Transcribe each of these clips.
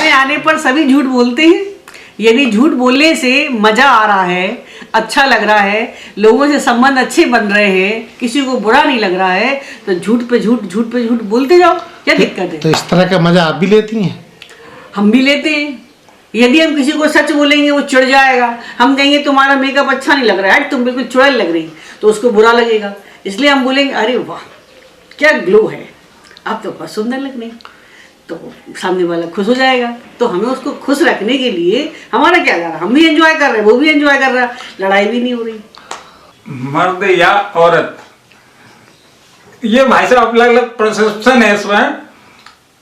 में आने पर सभी झूठ बोलते हैं। यदि झूठ बोलने से मजा आ रहा है, अच्छा लग रहा है, लोगों से संबंध अच्छे बन रहे हैं, किसी को बुरा नहीं लग रहा है, तो झूठ पे झूठ बोलते जाओ, क्या दिक्कत है। तो इस तरह का मजा आप भी लेती हैं? हम भी लेते हैं। यदि हम किसी को सच बोलेंगे वो चिढ़ जाएगा। हम कहेंगे तुम्हारा मेकअप अच्छा नहीं लग रहा है, तुम बिल्कुल चुड़ैल लग रही, तो उसको बुरा लगेगा। इसलिए हम बोलेंगे अरे वाह क्या ग्लो है, आप तो बहुत सुंदर लग रही, तो सामने वाला खुश हो जाएगा। तो हमें उसको खुश रखने के लिए हमारा क्या कर रहा है, हम भी एंजॉय कर रहे हैं, वो भी एंजॉय कर रहा है, लड़ाई भी नहीं हो रही। मर्द या औरत, ये भाई साहब अलग अलग परसेप्शन है इसमें।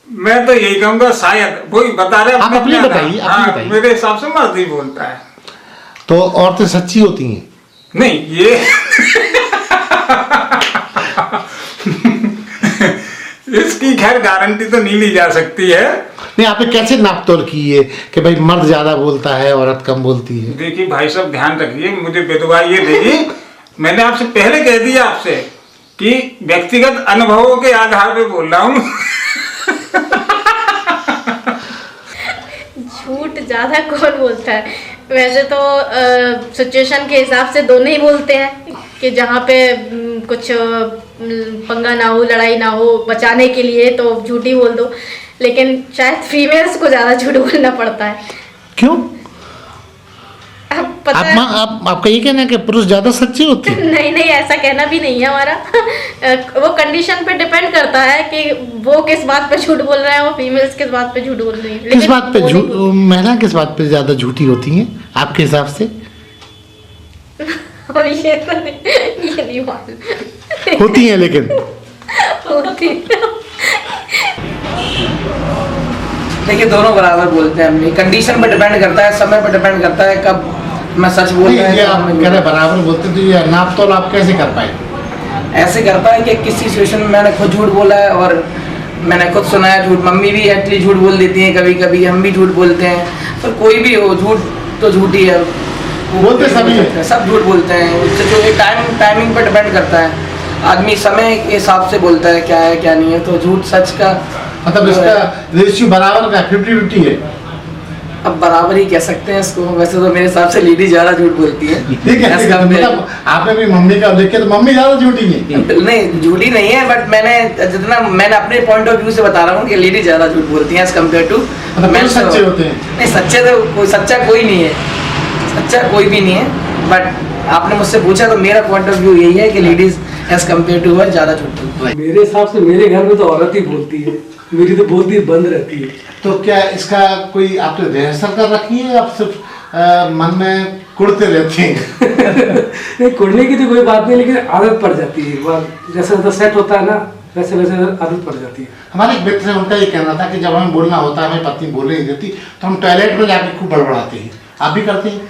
मैं तो यही कहूँगा शायद वही बता रहे आप अपनी बताइए। हाँ, मेरे हिसाब से मर्द ही बोलता है। तो औरतें सच्ची होती हैं? नहीं ये इसकी खैर गारंटी तो नहीं ली जा सकती है। नहीं, आपने कैसे नाप तोल की है कि भाई मर्द ज्यादा बोलता है औरत कम बोलती है? देखिए भाई साहब ध्यान रखिए, मुझे बेदुआ ये देगी। मैंने आपसे पहले कह दिया आपसे कि व्यक्तिगत अनुभवों के आधार पे बोल रहा हूँ। झूठ ज्यादा कौन बोलता है? वैसे तो सिचुएशन के हिसाब से दोनों ही बोलते हैं कि जहाँ पे कुछ पंगा ना हो, लड़ाई ना हो, बचाने के लिए तो झूठ ही बोल दो। लेकिन शायद फीमेल्स को ज्यादा झूठ बोलना पड़ता है। क्यों? अब पता आपका ये कहना है कि पुरुष ज्यादा सच्चे होते हैं? नहीं, ऐसा कहना भी नहीं है हमारा। वो कंडीशन पे डिपेंड करता है कि वो किस बात पे झूठ बोल रहे हैं, वो फीमेल्स किस बात पे झूठ बोल रही है। किस बात पे झूठ, महिला किस बात पे ज्यादा झूठी होती हैं आपके हिसाब से? और ये नहीं मालूम। होती हैं लेकिन देखिए दोनों बराबर बोलते हैं। अपनी कंडीशन पर डिपेंड करता है, समय पर डिपेंड करता है कब मैं सच बोल रहा है। आप कह रहे बराबर बोलते, तो ये नाप तोल आप कैसे कर पाए? ऐसे करता है कि किसी सिचुएशन में मैंने खुद झूठ बोला है और मैंने खुद सुना है झूठ। मम्मी भी एक्चुअली झूठ बोल देती हैं कभी कभी, हम भी झूठ बोलते हैं। तो कोई भी हो, झूठ तो झूठ ही है, बोलते सभी सब झूठ बोलते हैं। उससे जो टाइमिंग पर डिपेंड करता है, आदमी समय के हिसाब से बोलता है क्या है क्या नहीं है। तो झूठ सच का मतलब इसका रेशियो बराबर का 50-50 है। अब बराबर ही कह सकते हैं इसको। वैसे तो मेरे हिसाब से लेडी ज्यादा झूठ बोलती है। मतलब आपने भी मम्मी का देखे तो मम्मी ज्यादा झूठी है? नहीं झूठी नहीं है, बट मैंने अपने पॉइंट ऑफ व्यू से बता रहा हूँ कि लेडी ज्यादा झूठ बोलती हैं एज कम्पेयर टू मेन। सच्चे होते हैं? नहीं, सच्चे तो सच्चा कोई नहीं है, सच्चा कोई भी नहीं है। बट आपने मुझसे पूछा तो मेरा पॉइंट ऑफ व्यू यही है कि लेडीज एज कम्पेयर टू वर ज्यादा झूठ बोलती है। मेरे हिसाब से मेरे घर में तो औरत ही बोलती है, मेरी तो बोलती बंद रहती है। तो क्या इसका कोई आपने रिहर्सल कर रखी है, आप सिर्फ मन में कुड़ते रहते हैं? नहीं, कुड़ने की तो कोई बात नहीं, लेकिन आदत पड़ जाती है। एक बार जैसे जैसे सेट होता है ना, वैसे वैसे आदत पड़ जाती है। हमारे एक मित्र है, उनका ये कहना था कि जब हमें बोलना होता है, हमें पत्नी बोलने नहीं देती, तो हम टॉयलेट में जाके खूब बड़बड़ाते हैं। आप भी करते हैं?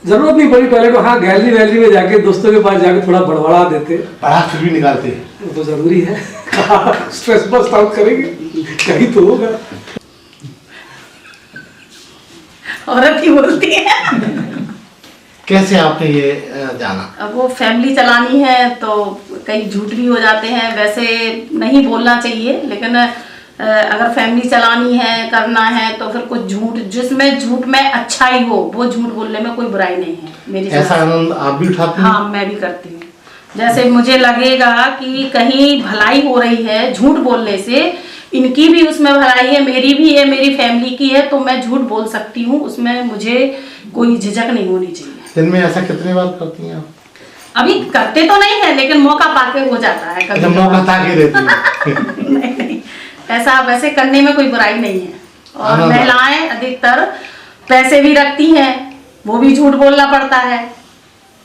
जरूरत नहीं पड़ी टॉयलेट में, हाँ गैलरी वैलरी में जाके दोस्तों के पास जाके थोड़ा बड़बड़ा देते, भड़ास फिर भी निकालते हैं। वो तो जरूरी है। स्ट्रेस बस्ट आउट करेंगे, कहीं तो होगा। औरत ही बोलती है। कैसे आपने ये जाना? अब वो फैमिली चलानी है तो कई झूठ भी हो जाते हैं। वैसे नहीं बोलना चाहिए, लेकिन अगर फैमिली चलानी है, करना है, तो फिर कुछ झूठ, जिसमें झूठ में अच्छाई हो, वो झूठ बोलने में कोई बुराई नहीं है मेरी। ऐसा आनंद आप भी उठाते हैं? हाँ, मैं भी करती हूँ। जैसे मुझे लगेगा कि कहीं भलाई हो रही है झूठ बोलने से, इनकी भी उसमें भलाई है, मेरी भी है, मेरी फैमिली की है, तो मैं झूठ बोल सकती हूँ। उसमें मुझे कोई झिझक नहीं होनी चाहिए। दिन में ऐसा कितने बार करती हैं आप? अभी करते तो नहीं है, लेकिन मौका पाके हो जाता है कभी। मौका ताके देती है? नहीं, ऐसा वैसे करने में कोई बुराई नहीं है। और महिलाएं अधिकतर पैसे भी रखती हैं, वो भी झूठ बोलना पड़ता है।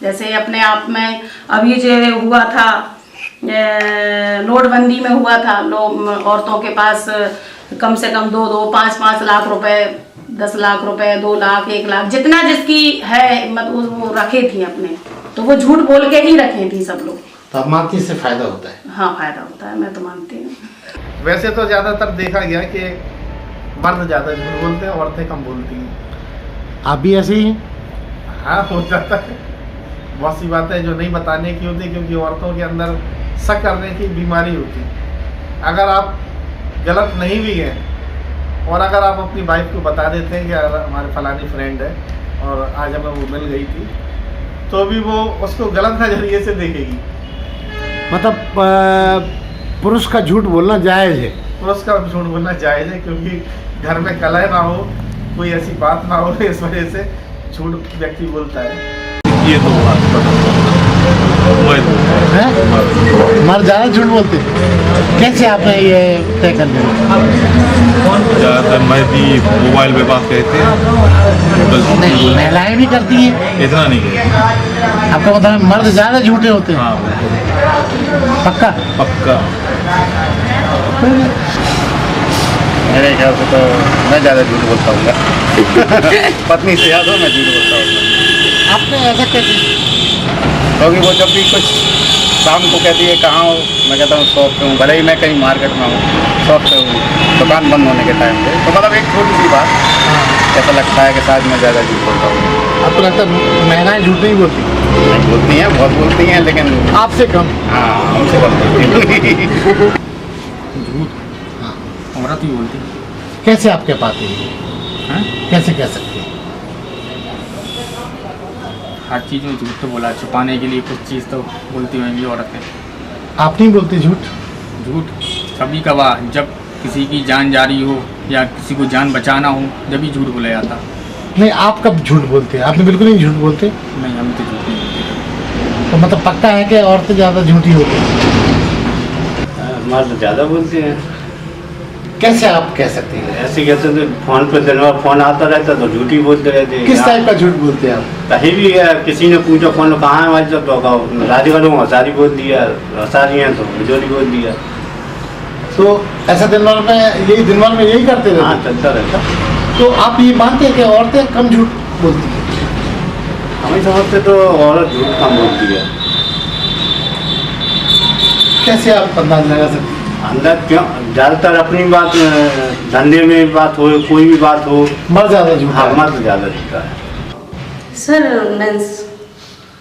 जैसे अपने आप में अभी जो हुआ था, नोटबंदी में हुआ था, लोग औरतों के पास कम से कम 2-5 लाख रुपए, 10 लाख रुपए, 2 लाख, 1 लाख, जितना जिसकी है मतलब वो रखे थी अपने, तो वो झूठ बोल के ही रखे थी सब लोग। तो आप मानती हैं इससे फायदा होता है? हाँ, फायदा होता है, मैं तो मानती हूँ। वैसे तो ज्यादातर देखा गया कि मर्द ज्यादा झूठ बोलते हैं, औरतें कम बोलती हैं। आप भी ऐसे ही? हाँ, हो जाता है। बहुत सी बातें जो नहीं बताने की होती, क्योंकि औरतों के अंदर शक करने की बीमारी होती है। अगर आप गलत नहीं भी हैं और अगर आप अपनी वाइफ को बता देते हैं कि यार हमारे फलानी फ्रेंड है और आज हमें वो मिल गई थी, तो भी वो उसको गलत नजरिए से देखेगी। मतलब पुरुष का झूठ बोलना जायज़ है? पुरुष का झूठ बोलना जायज़ है, क्योंकि घर में कलह ना हो, कोई ऐसी बात ना हो, इस वजह से झूठ व्यक्ति बोलता है। ये तो मर्द ज़्यादा झूठ बोलते हैं? कैसे आपने ये तय कर लिया? ज़्यादातर मैं भी मोबाइल पे बात करते हैं, नहीं, महिलाएं भी करती हैं। इतना नहीं। आपका मतलब मर्द ज़्यादा झूठे होते हैं? हाँ पक्का? पक्का। मेरे ख्याल से तो मैं ज़्यादा झूठ बोलता हूँ पत्नी से ज़्यादा मैं झूठ बोलता हूँ। आपने ऐसा कैसे? क्योंकि वो जब भी कुछ शाम को कहती है कहाँ हो, मैं कहता हूँ शॉप पे हूँ, भले ही मैं कहीं मार्केट में हूँ, शॉप पे हूँ, दुकान बंद होने के टाइम पे। तो मतलब एक छोटी सी बात ऐसा लगता है कि शायद मैं ज़्यादा झूठ बोलता हूँ। आपको लगता है महिलाएं झूठ नहीं बोलती? नहीं बोलती हैं, बहुत बोलती हैं, लेकिन आपसे कम? हाँ, हमसे कम बोलती हैं। औरत ही बोलती। कैसे आप कह पाते हैं? कैसे कह सकते हैं? हर चीज़ में झूठ तो बोला, छुपाने के लिए कुछ चीज़ तो बोलती होंगी औरतें। आप नहीं बोलते झूठ? झूठ कभी कभार, जब किसी की जान जा रही हो या किसी को जान बचाना हो, जब भी झूठ बोला जाता। नहीं, आप कब झूठ बोलते हैं? आपने बिल्कुल नहीं झूठ बोलते? नहीं, हम तो झूठ नहीं बोलते। तो मतलब पक्का है कि औरतें ज़्यादा झूठी होती हैं? मर्द ज़्यादा बोलते हैं। कैसे आप कह सकते हैं? ऐसे कहते थे फोन पे दिन भर फोन आता रहता तो झूठी बोलते रहते। किस टाइप का झूठ बोलते हैं आप? कहीं भी है, किसी ने पूछा फोन कहाँ है हमारी, तो शादी करूँ हसारी बोल दिया, हसारी है तो बिजोरी बोल दिया। तो ऐसा दिन भर में यही करते रहते? हाँ, चलता रहता। तो आप ये मानते हैं कि औरतें कम झूठ बोलती हैं? हमें समझते तो औरत झूठ कम बोलती है। कैसे आप अंदाज लगा सकते हैं? अंदर क्यों, ज़्यादातर अपनी बात, धंधे में बात हो, कोई भी बात हो, मर्द ज़्यादा झूठा हाँ, है? मर्द ज़्यादा झूठा है। सर मीन्स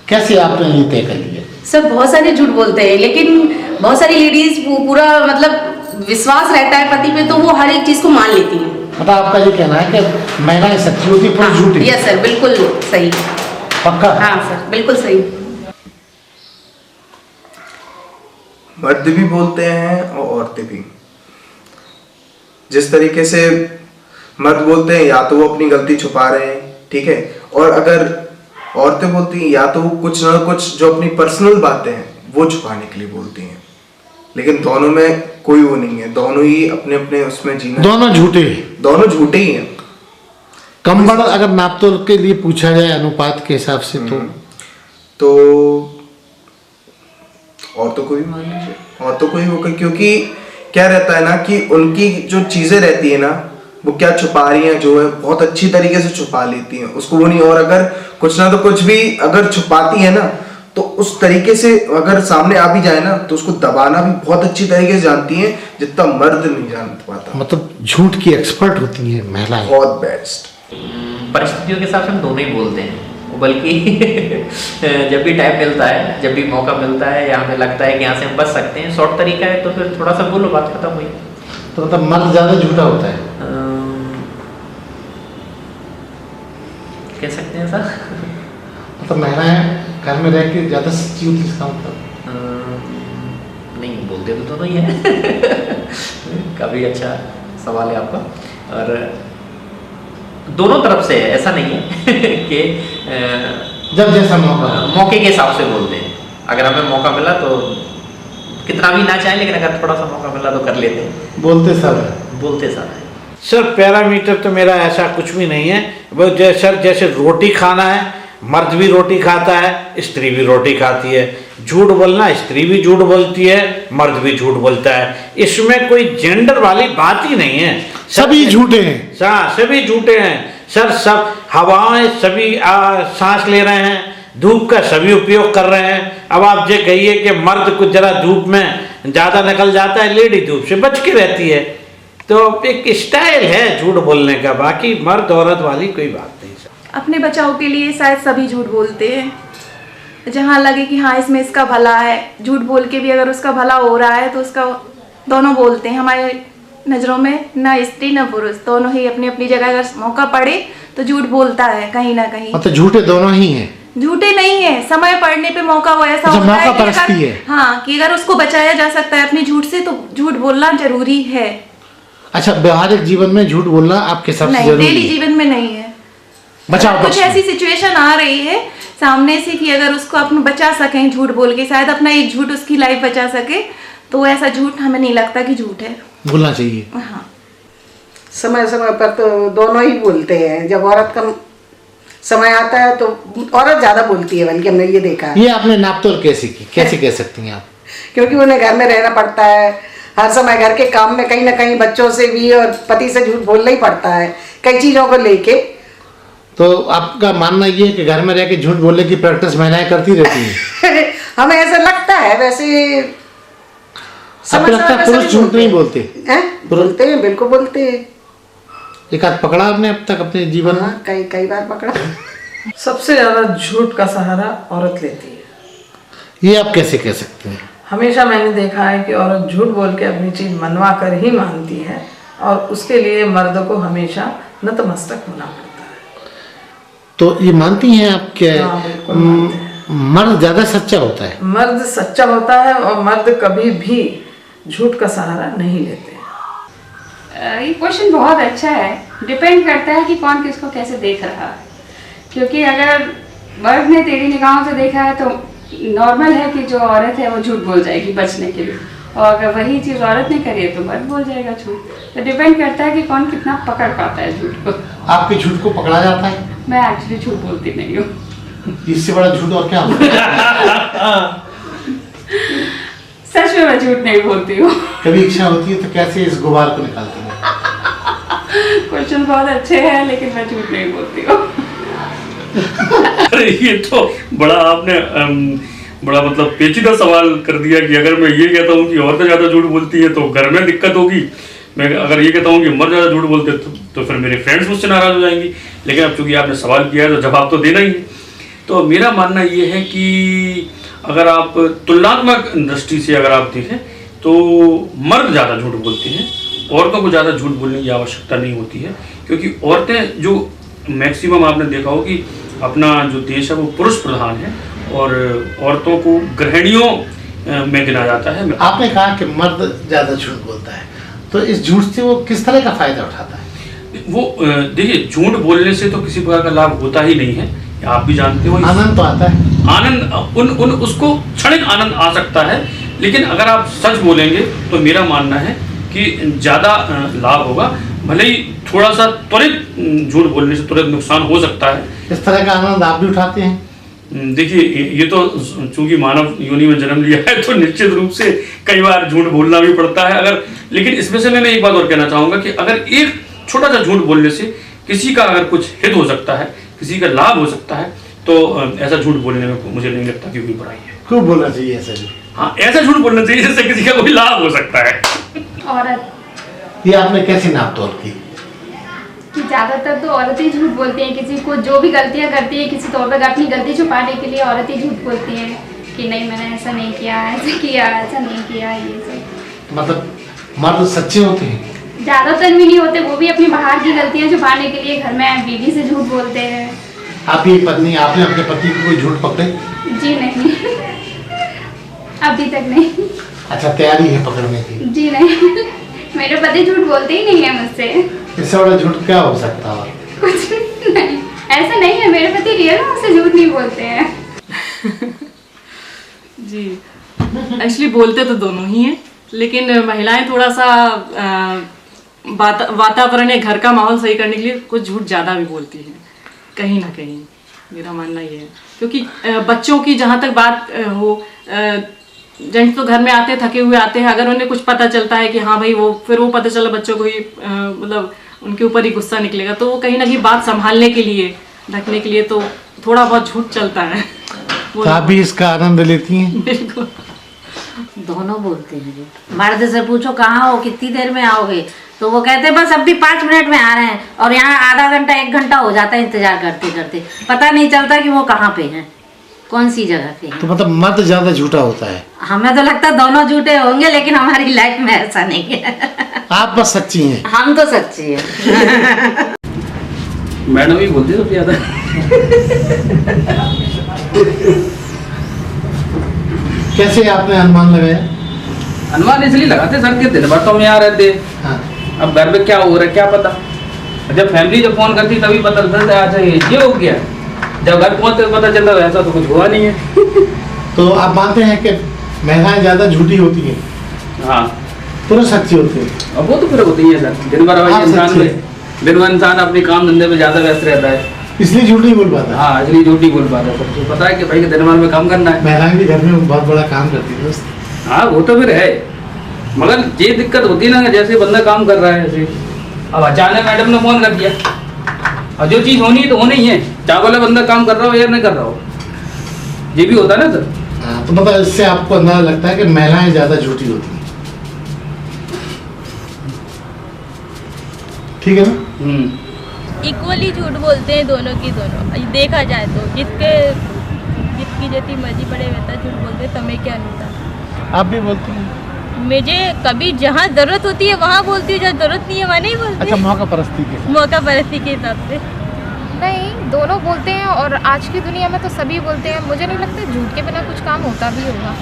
कैसे आपने ये तय कर लिया? सर बहुत सारे झूठ बोलते हैं, लेकिन बहुत सारी लेडीज पूरा मतलब विश्वास रहता है पति पे, तो वो हर एक चीज को मान लेती हैं। मतलब आपका ये कहना है कि महिलाएं सच्ची होती, पुरुष झूठी? यस सर, बिल्कुल सही। पक्का? हाँ सर, बिल्कुल सही। मर्द भी बोलते हैं और औरतें भी। जिस तरीके से मर्द बोलते हैं या तो वो अपनी गलती छुपा रहे हैं, ठीक है, और अगर औरतें बोलती हैं या तो वो कुछ ना कुछ जो अपनी पर्सनल बातें हैं वो छुपाने के लिए बोलती हैं। लेकिन दोनों में कोई वो नहीं है, दोनों ही अपने अपने उसमें जीना। दोनों झूठे हैं? दोनों झूठे ही हैं। कम बड़ा अगर नापतोल के लिए पूछा जाए अनुपात के हिसाब से तो औरतों को भी मान लीजिए, औरतों को ही होकर, क्योंकि क्या रहता है ना कि उनकी जो चीजें रहती है ना, वो क्या छुपा रही हैं जो है बहुत अच्छी तरीके से छुपा लेती हैं उसको, वो नहीं। और अगर कुछ ना तो कुछ भी अगर छुपाती है ना, तो उस तरीके से अगर सामने आ भी जाए ना, तो उसको दबाना भी बहुत अच्छी तरीके से जानती हैं, जितना मर्द नहीं जान पाता। मतलब झूठ की एक्सपर्ट होती है महिलाएं? बहुत बेस्ट। परिस्थितियों के हिसाब से हम दोनों ही बोलते हैं, बल्कि जब भी टाइम मिलता है, जब भी मौका मिलता है या हमें लगता है कि यहाँ से हम बच सकते हैं, शॉर्ट तरीका है तो फिर थोड़ा सा बोलो, बात खत्म हुई। तो मतलब मर्द ज़्यादा झूठा होता है? कह सकते हैं सर। मतलब महिलाएं घर में रह के ज़्यादा सच्ची होती है, इसका मतलब? नहीं, बोलते तो दोनों ही है। काफ़ी अच्छा सवाल है आपका, और दोनों तरफ से है, ऐसा नहीं है कि जब जैसा मौके के हिसाब से बोलते हैं। अगर हमें मौका मिला तो कितना भी ना चाहे, लेकिन अगर थोड़ा सा मौका मिला तो कर लेते हैं। बोलते सब है? सर पैरामीटर तो मेरा ऐसा कुछ भी नहीं है। वो जैसे रोटी खाना है, मर्द भी रोटी खाता है, स्त्री भी रोटी खाती है। झूठ बोलना, स्त्री भी झूठ बोलती है, मर्द भी झूठ बोलता है। इसमें कोई जेंडर वाली बात ही नहीं है, सभी झूठे हैं। हाँ, सभी झूठे हैं सर। सब हवाएं सभी सांस ले रहे हैं, धूप का सभी उपयोग कर रहे हैं। अब आप ये कहिए कि मर्द कुछ जरा धूप में ज़्यादा निकल जाता है, लेडी धूप से बच के रहती है। तो एक स्टाइल है झूठ बोलने का, बाकी मर्द औरत वाली कोई बात नहीं सर। अपने बचाव के लिए शायद सभी झूठ बोलते हैं, जहाँ लगे कि हाँ इसमें इसका भला है। झूठ बोल के भी अगर उसका भला हो रहा है तो उसका दोनों बोलते हैं। हमारे नज़रों में ना स्त्री ना पुरुष दोनों ही अपनी अपनी जगह अगर मौका पड़े तो झूठ बोलता है कहीं ना कहीं। तो झूठे दोनों ही हैं? झूठे नहीं है, समय पड़ने पे मौका वो ऐसा अच्छा, होता है मौका परस्ती है। हाँ, कि अगर उसको बचाया जा सकता है अपनी झूठ से तो झूठ बोलना जरूरी है। अच्छा, व्यवहारिक जीवन में झूठ बोलना आपके हिसाब से नहीं, जरूरी डेली है? जीवन में नहीं है। बचाओ कुछ ऐसी सिचुएशन आ रही है सामने से कि अगर उसको अपन बचा सकें झूठ बोल के, शायद अपना एक झूठ उसकी लाइफ बचा सके, तो ऐसा झूठ हमें नहीं लगता कि झूठ है, बोलना चाहिए। हाँ। समय समय पर तो दोनों ही बोलते हैं। जब औरत का समय आता है तो औरत ज्यादा बोलती है, बल्कि हमने ये देखा है। ये आपने नापतोल कैसे की, कैसे कह सकती हैं आप? क्योंकि उन्हें घर में रहना पड़ता है, हर समय घर के काम में कहीं ना कहीं बच्चों से भी और पति से झूठ बोलना ही पड़ता है कई चीजों को लेके। तो आपका मानना ये है कि घर में रह के झूठ बोलने की प्रैक्टिस महिलाएं करती रहती हैं? हमें ऐसा लगता है, वैसे आपको लगता है पुरुष झूठ नहीं बोलते? बोलते हैं, बिल्कुल बोलते हैं। एक आध पकड़ा आपने अब तक अपने जीवन में? कई बार पकड़ा। सबसे ज्यादा झूठ का सहारा औरत लेती है। ये आप कैसे कह सकते हैं? हमेशा मैंने देखा है कि औरत झूठ बोल के अपनी चीज मनवा कर ही मानती है और उसके लिए मर्द को हमेशा नतमस्तक होना पड़ता है। तो ये मानती हैं आप क्या मर्द ज्यादा सच्चा होता है? मर्द सच्चा होता है और मर्द कभी भी झूठ का सहारा नहीं लेते। ये क्वेश्चन बहुत अच्छा है। डिपेंड करता है कि कौन किसको कैसे देख रहा है, क्योंकि अगर मर्द ने तेरी निगाहों से देखा है तो नॉर्मल है कि जो औरत है वो झूठ बोल जाएगी बचने के लिए, और अगर वही चीज़ औरत ने करी है तो मर्द बोल जाएगा झूठ। तो डिपेंड करता है कि कौन कितना पकड़ पाता है झूठ को। आपके झूठ को पकड़ा जाता है? मैं एक्चुअली झूठ बोलती नहीं हूँ। इससे बड़ा झूठ और क्या होता है? सच में मैं झूठ नहीं बोलती हूँ। कभी इच्छा होती है तो कैसे इस गुबार को निकालती हैं? क्वेश्चन बहुत अच्छे हैं लेकिन मैं झूठ नहीं बोलती हूँ। अरे ये तो बड़ा आपने बड़ा मतलब पेचीदा सवाल कर दिया कि अगर मैं ये कहता हूँ कि औरतें ज़्यादा झूठ बोलती है तो घर में दिक्कत होगी, मैं अगर ये कहता हूँ कि मर्द ज़्यादा झूठ बोलते तो फिर मेरे फ्रेंड्स मुझसे नाराज़ हो जाएंगी। लेकिन अब चूंकि आपने सवाल किया है तो जवाब तो देना ही है। तो मेरा मानना ये है कि अगर आप तुलनात्मक दृष्टि से अगर आप देखें तो मर्द ज़्यादा झूठ बोलते हैं, औरतों को ज़्यादा झूठ बोलने की आवश्यकता नहीं होती है, क्योंकि औरतें जो मैक्सिमम आपने देखा हो कि अपना जो देश है वो पुरुष प्रधान है और औरतों को गृहिणियों में गिना जाता है। आपने कहा कि मर्द ज़्यादा झूठ बोलता है, तो इस झूठ से वो किस तरह का फायदा उठाता है? वो देखिए, झूठ बोलने से तो किसी प्रकार का लाभ होता ही नहीं है, आप भी जानते हो। आनंद तो आता है, आनंद उसको क्षणिक आनंद आ सकता है, लेकिन अगर आप सच बोलेंगे तो मेरा मानना है कि ज़्यादा लाभ होगा। भले ही थोड़ा सा त्वरित झूठ बोलने से तुरंत नुकसान हो सकता है। इस तरह का आनंद आप भी उठाते हैं? देखिए, ये तो चूंकि मानव योनि में जन्म लिया है तो निश्चित रूप से कई बार झूठ बोलना भी पड़ता है। अगर लेकिन इसमें से मैं एक बात और कहना चाहूँगा कि अगर एक छोटा सा झूठ बोलने से किसी का अगर कुछ हित हो सकता है, किसी का लाभ हो सकता है, तो ऐसा झूठ बोलने में मुझे नहीं लगता कि कोई बुराई है। क्यों बोलना चाहिए ऐसा झूठ? हाँ, ऐसा झूठ बोलना चाहिए जिससे किसी का कोई लाभ हो सकता है। औरत ये आपने कैसी नाप तोल की? कि ज़्यादातर तो औरतें ही झूठ बोलती हैं। किसी को जो भी गलतियाँ करती है किसी तौर पर अपनी गलती छुपाने के लिए औरतें ही झूठ बोलती हैं कि नहीं मैंने ऐसा नहीं किया, ऐसा किया, ऐसा नहीं किया, ये सब। मतलब मर्द सच्चे होते हैं? ज़्यादातर भी नहीं होते, वो भी अपनी बाहर की गलतियाँ छुपाने के लिए घर में बीवी से झूठ बोलते हैं। आपकी पत्नी, आपने अपने पति को कोई झूठ पकड़े? जी नहीं, अभी तक नहीं। अच्छा, तैयारी है पकड़ने की? जी नहीं, मेरे पति झूठ बोलते ही नहीं है मुझसे। इससे बड़ा झूठ क्या हो सकता है? कुछ नहीं, ऐसा नहीं है, मेरे पति रियल में मुझसे झूठ नहीं बोलते हैं। जी, एक्चुअली बोलते तो दोनों ही हैं, लेकिन महिलाएं थोड़ा सा वातावरण या घर का माहौल सही करने के लिए कुछ झूठ ज़्यादा भी बोलती हैं कहीं ना कहीं, मेरा मानना ये है। क्योंकि बच्चों की जहाँ तक बात हो, जेंट्स तो घर में आते थके हुए आते हैं, अगर उन्हें कुछ पता चलता है कि हाँ भाई वो पता चला बच्चों को ही मतलब उनके ऊपर ही गुस्सा निकलेगा, तो वो कहीं ना कहीं बात संभालने के लिए, ढकने के लिए तो थोड़ा बहुत झूठ चलता है। तो आप भी इसका आनंद लेती हैं? बिल्कुल, दोनों बोलते हैं। मर्द से पूछो कहाँ हो, कितनी देर में आओगे, तो वो कहते हैं बस अभी 5 मिनट में आ रहे हैं, और यहाँ आधा घंटा 1 घंटा हो जाता है इंतजार करते करते, पता नहीं चलता कि वो कहाँ पे हैं। कौन सी जगह पे? तो मतलब मर्द ज्यादा झूठा होता है? हमें तो लगता है दोनों झूठे होंगे, लेकिन हमारी लाइफ में ऐसा नहीं है। आप बस सच्ची हैं। हम तो सच्ची है। मैडम ही बोलती सबसे ज्यादा। कैसे आपने अनुमान लगाया? अनुमान इसलिए लगाते सर के दिन भर तो हम यहाँ रहते। हाँ। अब घर में क्या हो रहा है क्या पता। जब फैमिली जब फोन करती तभी पता चलता है अच्छा ये हो गया। जब घर पहुंचते पता चलता है ऐसा तो कुछ हुआ नहीं है। तो आप मानते हैं कि महिलाएं ज्यादा झूठी होती हैं? हाँ, पुरुष सच्ची होती है। अब वो तो फिर होती है सर, दिन भर दिन भर इंसान अपने काम धंधे में ज्यादा व्यस्त रहता है, इसलिए झूठ नहीं बोल पाता। हाँ, इसलिए झूठ नहीं बोल पाता। सबको पता है कि भाई दिन भर में काम करना है। महिलाएं भी घर में बहुत बड़ा काम करती है दोस्त। हाँ, वो तो फिर है, मगर ये दिक्कत होती है ना, जैसे बंदा काम कर रहा है ऐसे, अब अचानक मैडम ने फोन कर दिया और जो चीज़ होनी है तो होनी ही है, चाहे वाला बंदा काम कर रहा हो या नहीं कर रहा हो, ये भी होता है ना सर। हाँ, तो मतलब इससे आपको अंदाजा लगता है कि महिलाएं ज्यादा झूठी होती हैं, ठीक है ना? इक्वली झूठ बोलते हैं दोनों की दोनों, देखा जाए तो जिसकी जैसी मर्जी पड़े वैसा झूठ बोलते, तुम्हें क्या नहीं था। आप भी बोलती हैं? मुझे कभी जहाँ जरूरत होती है वहाँ बोलती हूँ, जहाँ जरूरत नहीं है वहाँ नहीं बोलती। अच्छा, मौका परस्ती के हिसाब से नहीं, दोनों बोलते हैं और आज की दुनिया में तो सभी बोलते हैं। मुझे नहीं लगता झूठ के बिना कुछ काम होता भी होगा।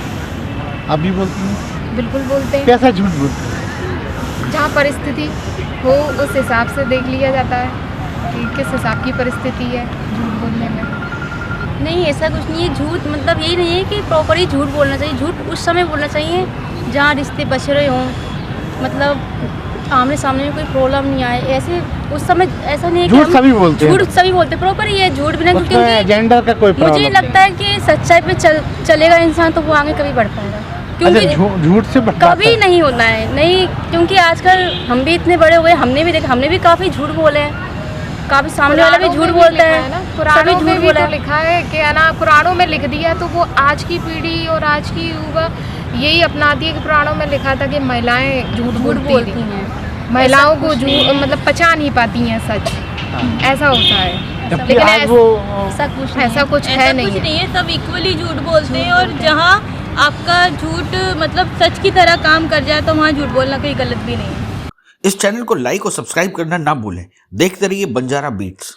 आप भी बोलती हैं? बिल्कुल बोलते हैं। कैसा झूठ बोलते हैं? जहाँ परिस्थिति हो उस हिसाब से देख लिया जाता है कि किस हिसाब की परिस्थिति है झूठ बोलने में। नहीं, ऐसा कुछ नहीं है। झूठ मतलब यही नहीं है कि प्रॉपर ही झूठ बोलना चाहिए। झूठ उस समय बोलना चाहिए जहाँ रिश्ते बच रहे हों, मतलब आमने सामने में कोई प्रॉब्लम नहीं आए, ऐसे उस समय ऐसा नहीं है कि झूठ सभी बोलते हैं। झूठ सभी बोलते प्रॉपर ही है झूठ बिना, क्योंकि जेंडर का कोई प्रॉब्लम मुझे लगता है कि सच्चाई पे चलेगा इंसान तो वो आगे कभी बढ़ पाएगा, क्योंकि झूठ से कभी नहीं होना है। नहीं, क्योंकि आजकल हम भी इतने बड़े हुए, हमने भी देखा, हमने भी काफ़ी झूठ बोले हैं, काफ़ी सामने वाला भी झूठ बोलता है, पुराणों में भी तो लिखा है कि है ना, पुराणों में लिख दिया तो वो आज की पीढ़ी और आज की युवा यही अपनाती है कि पुराणों में लिखा था कि महिलाएं झूठ बोलती हैं, महिलाओं को झूठ मतलब पचा नहीं पाती हैं सच, ऐसा होता है। लेकिन ऐसा कुछ है नहीं है, सब इक्वली झूठ बोलते हैं और जहाँ आपका झूठ मतलब सच की तरह काम कर जाए तो वहाँ झूठ बोलना कोई गलत भी नहीं है। इस चैनल को लाइक और सब्सक्राइब करना ना भूलें। देखते रहिए बंजारा बीट्स।